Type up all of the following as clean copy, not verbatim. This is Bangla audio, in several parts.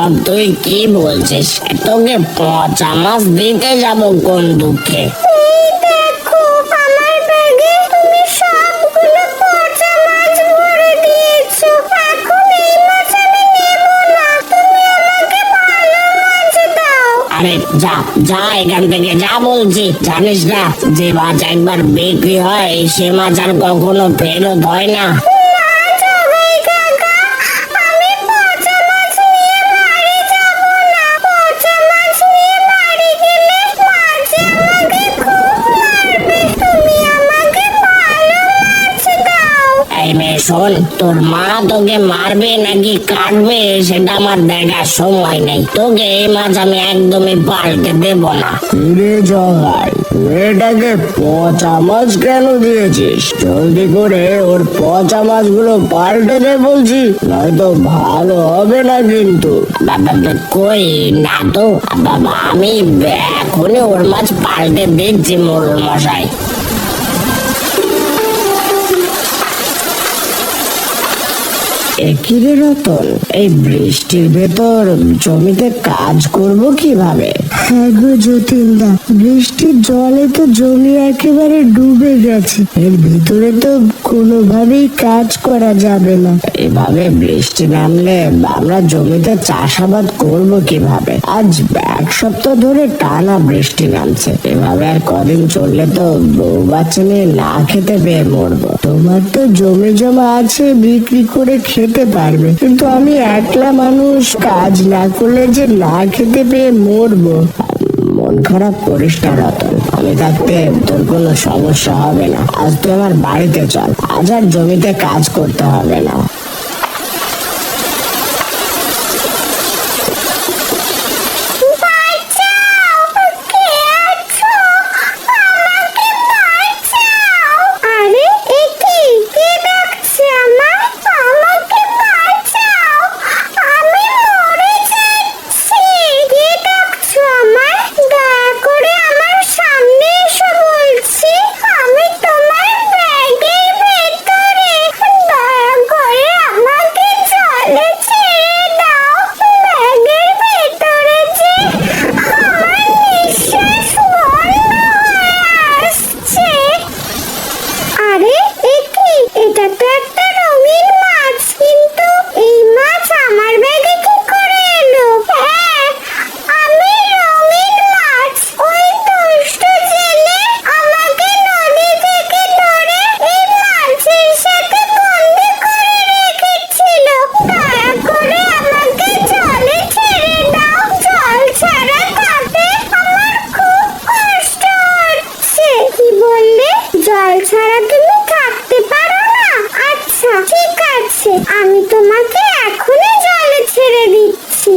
এসব তুই কি বলছিস? তোকে পচা মাছ দিতে যাবো কোন দুঃখে? দেখো আমার ব্যাগে তুমি সবগুলো পচা মাছ ভরে দিয়েছো। এখন এই মাছ আমি নেব না, তুমি আমাকে ভালো মাছ দাও। আরে যা যা এখান থেকে, যা বলছি। জানিস না যে মাছ একবার বিক্রি হয় সে মাছ আর কখনো ফেরত হয় না। শোন, তোর মা তোকে মারবে নাকি কাটবে সেটা আমার দেখার সময় নেই। তোকে এই মাছ আমি একদমই পাল্টে দেব না। রে জগাই, মেয়েটাকে পচা মাছ কেন দিয়েছিস? জলদি করে ওর পচা মাছগুলো পাল্টে দে বলছি, নয়তো ভালো হবে না কিন্তু। কই না তো, আমি এখনই ওর মাছ পাল্টে দিচ্ছি মোড়ল মশাই। কিরে রতন, এই বৃষ্টির ভেতর জমিতে কাজ করব কিভাবে? হ্যাঁ গো যতীনদা, বৃষ্টির জলে তো জমি একেবারে ডুবে গেছে। এর ভিতরে তো কোনোভাবেই কাজ করা যাবে না। এভাবে বৃষ্টি নামলে আমরা জমিতে চাষাবাদ করব কিভাবে? আজ এক সপ্তাহ ধরে টানা বৃষ্টি নামছে। এভাবে আর কদিন চললে তো বউ বাচ্চা নিয়ে না খেতে পেয়ে মরবো। তোমার তো জমি জমা আছে, বিক্রি করে খেতে পারবে, কিন্তু আমি একলা মানুষ, কাজ না করলে যে না খেতে পেয়ে মরবো। মন খারাপ করিস না রতন, আমি থাকতে তোর কোনো সমস্যা হবে না। আজ তুই আমার বাড়িতে চল, আজ আর জমিতে কাজ করতে হবে না। আমি তোমাকে এখনই জলে ছেড়ে দিচ্ছি।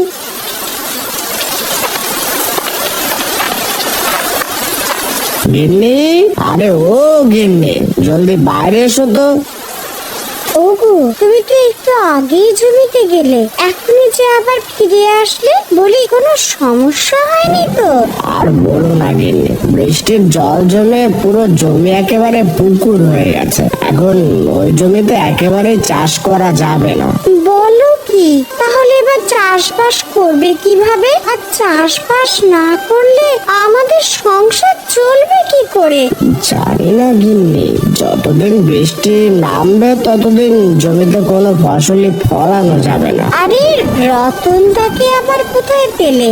গিন্নি, আরে ও গিন্নি, জলদি বাইরে এসো তো। ওগো, তুমি তো একটু আগেই জমিতে গেলে, এখনই যে আবার ফিরে আসলে, বলি কোনো সমস্যা হয়নি তো? আর বলো না গিন্নি, বৃষ্টির জল জমে পুরো জমি একেবারে পুকুর হয়ে গেছে। এখন ওই জমিতে একেবারে চাষ করা যাবে না। বলো কি? তাহলে এবার চাষবাস করবে কিভাবে? আর চাষবাস না করলে আমাদের সংসার চলবে কি করে? জানি না গিন্নি, যতদিন বৃষ্টি নামবে ততদিন জমিতে কোনো ফসলই ফলানো যাবে না। আরে রতনটাকে আবার কোথায় পেলে?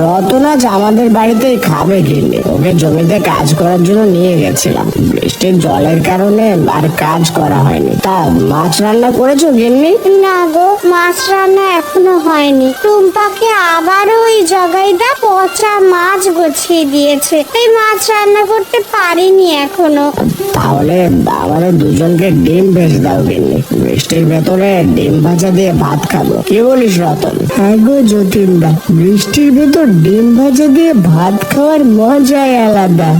রতন আজ আমাদের বাড়িতেই খাবে গিন্নি, ওকে জমিতে কাজ করার জন্য নিয়ে গেছিলাম। বৃষ্টির জলের কারণে আর কাজ করা হয়নি। তা মাছ রান্না করেছো গিন্নি? না গো, মাছ রান্না এখনো হয়নি। টুম্পাকে আবারও ওই জগাইদা পচা মাছ গুছিয়ে দিয়েছে, তাই মাছ রান্না করতে পারিনি এখনো। তাহলে আমাদের দুজনকে ডিম ভেজে দাও গিন্নি, বৃষ্টির ভেতরে ডিম ভাজা দিয়ে ভাত খাবো। কি বলিস রতন? হ্যাঁ গো যতীনদা, বৃষ্টির ভেতর ডিম ভাজা দিয়ে ভাত খাওয়ার মজাই আলাদা।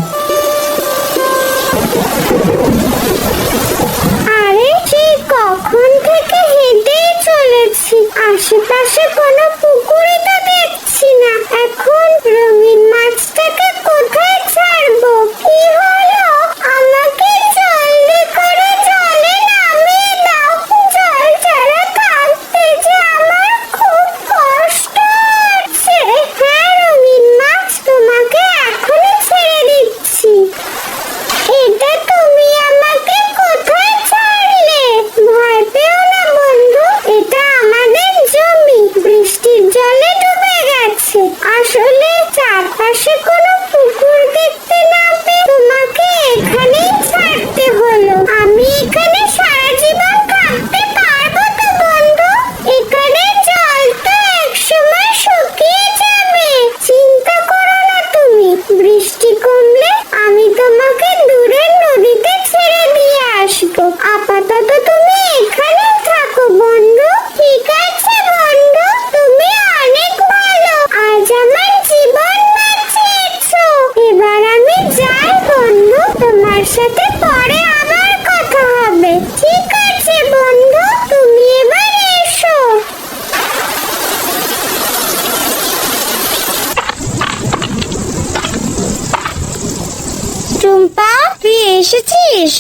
আরে সেই কখন থেকে হেঁটেই চলেছি, আশেপাশে কোনো পুকুরই তো দেখছি না। এখন রঙিন মাছটাকে কোথায় ছাড়বো? কি হলো? আমাকে জলদি করে জলে নামিয়ে দাও। জল ছাড়া থাকতে যে আমার খুব কষ্ট সাথে পরে আবার কথা হবে। ঠিক আছে বন্ধু, তুমি এবার এসো। টুম্পা, তুই এসেছিস?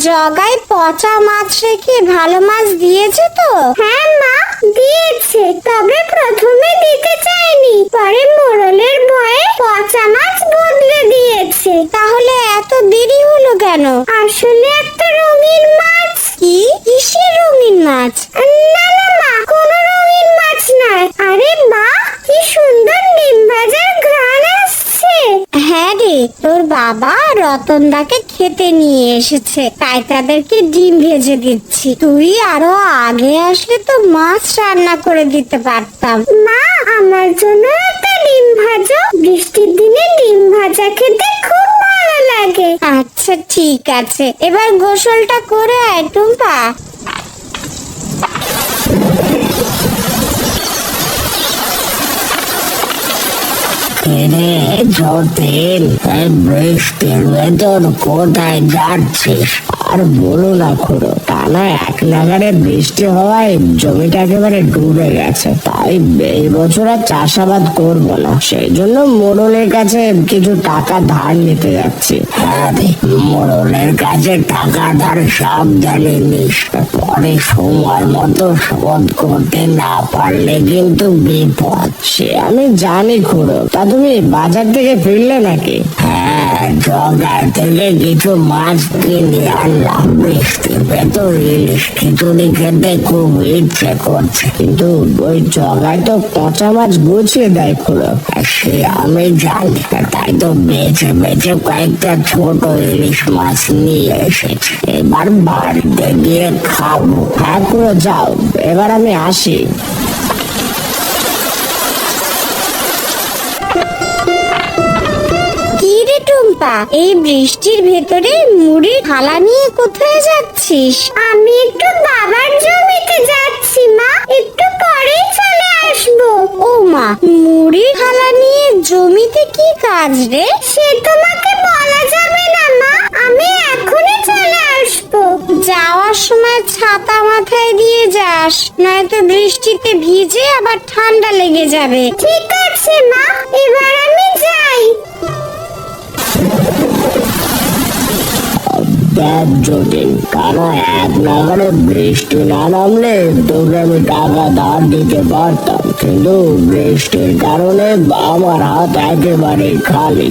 জগাই পচা মাছ রেখে ভালো মাছ দিয়েছে তো? হ্যাঁ মা, দিয়েছে, তবে প্রথমে দিতে চাইনি, পরে মোড়লের ভয়ে পচা মাছ বদলে দিয়েছে। তাহলে এত দেরি হলো কেন? আসলে একটা রঙিন মাছ। কি? কিসের রঙিন মাছ? না না মা, কোনো রঙিন মাছ নয়। আরে মা, কি সুন্দর ডিম ভাজার ঘ্রাণ আসছে। হ্যাঁ রে, তোর বাবা রতনদাকে খেতে নিয়ে এসেছে, তাই তাদেরকে ডিম ভেজে দিচ্ছি। তুই আরো আগে আসলে তো মাছ রান্না করে দিতে পারতাম। মা, আমার জন্য একটা ডিম ভাজো, বৃষ্টির দিনে ডিম ভাজা খেতে খুব ভালো লাগে। আচ্ছা ঠিক আছে, এবার গোসলটা করে আয় টুম্পা। রে যতীন, এই বৃষ্টির ভেতর কোথায় যাচ্ছিস? আর বলো না খুড়ো, টানা এক নাগারে বৃষ্টি হওয়ায় জমিটা একেবারে ডুবে গেছে। তাই এই বছর আর চাষাবাদ করবো না, সেই জন্য মোড়লের কাছে কিছু টাকা ধার নিতে যাচ্ছি। মোড়লের কাছে টাকা ধার সাবধানে নিস, পরে সময় মতো শোধ করতে না পারলে কিন্তু বিপদ। সে আমি জানি খুড়ো, তা তুমি বাজার থেকে ফিরলে নাকি? হ্যাঁ, জগার থেকে কিছু মাছ কিনে আনলাম। বৃষ্টির ভেতর ইলিশ খিচুড়ি খেতে খুব ইচ্ছে করছে, কিন্তু ওই জগায় তো পচা মাছ গুছিয়ে দেয় খুড়ো। সে আমি জানি, তাই তো বেছে বেছে কয়েকটা ছোট ইলিশ মাছ নিয়ে এসেছে। এবার বাড়িতে গিয়ে খাবো। হ্যাঁ খুড়ো, যাও, এবার আমি আসি। টুম্পা, এই বৃষ্টির ভেতরে মুড়ি থালা নিয়ে কোথায় যাচ্ছিস? আমি একটু বাবার জমিতে যাচ্ছি মা, একটু পরেই চলে আসবো। ও মা, মুড়ি থালা নিয়ে জমিতে কি কাজ রে? সে তোমাকে বলা যাবে না মা, আমি এখনই চলে আসবো। যাওয়ার সময় ছাতা মাথায় দিয়ে যাস, নয়তো বৃষ্টিতে ভিজে আবার ঠান্ডা লেগে যাবে। ঠিক আছে মা, এবার আমি যাই। দেখ যতীন, কারো এক নাগারে বৃষ্টি না নামলে তোকে আমি টাকা ধার দিতে পারতাম, কিন্তু বৃষ্টির কারণে আমার হাত একেবারে খালি।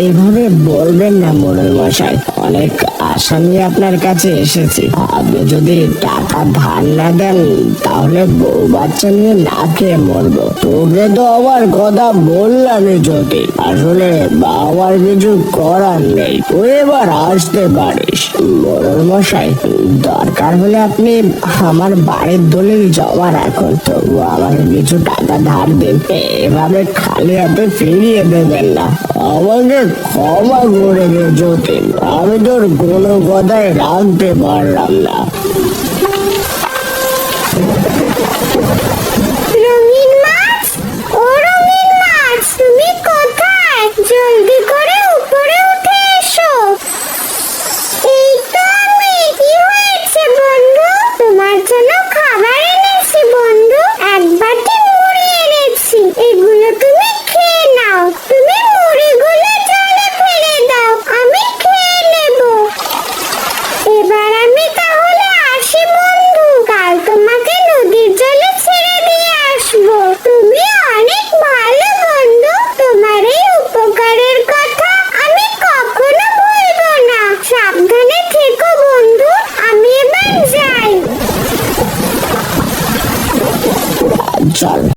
এইভাবে বলবেন না মোড়ল মশাই, অনেক আশা নিয়ে আপনার কাছে এসেছি। আপনি যদি টাকা ধার না দেন তাহলে বউ বাচ্চা নিয়ে না খেয়ে মরবো। তোকে তো আমার কথা বললামই যতীন, আসলে আমার কিছু করার নেই, তুই এবার আসতে পারিস। মোড়ল মশাই, দরকার হলে আপনি আমার বাড়ির দলিল জমা রাখুন, তবু আমাকে কিছু টাকা ধার দিন। এভাবে খালি হাতে ফিরিয়ে দেবেন না। আমাকে ক্ষমা করে দে যতীন, আমি তোর কোনো কথাই রাখতে পারলাম না। রঙিন মাছ, ও রঙিন মাছ, তুমি কোথায়? জলদি করে উপরে উঠে এসো। এই তো আমি। কি হয়েছে বন্ধু? তোমার জন্য খাবার এনেছি বন্ধু, এক বাটি মুড়ি এনেছি, এগুলো তুমি খেয়ে নাও। তুমি মুড়িগুলো জলে ফেলে দাও, আমি খেয়ে নেব। এবার আমি তাহলে আসি বন্ধু, কাল তোমাকে নদীর জলে ছেড়ে দিয়ে আসবো। তুমি অনেক ভালো বন্ধু, তোমার এই উপকারের কথা আমি কখনো ভুলবো না। সাবধানে থেকো বন্ধু, আমি এবার যাই। চল।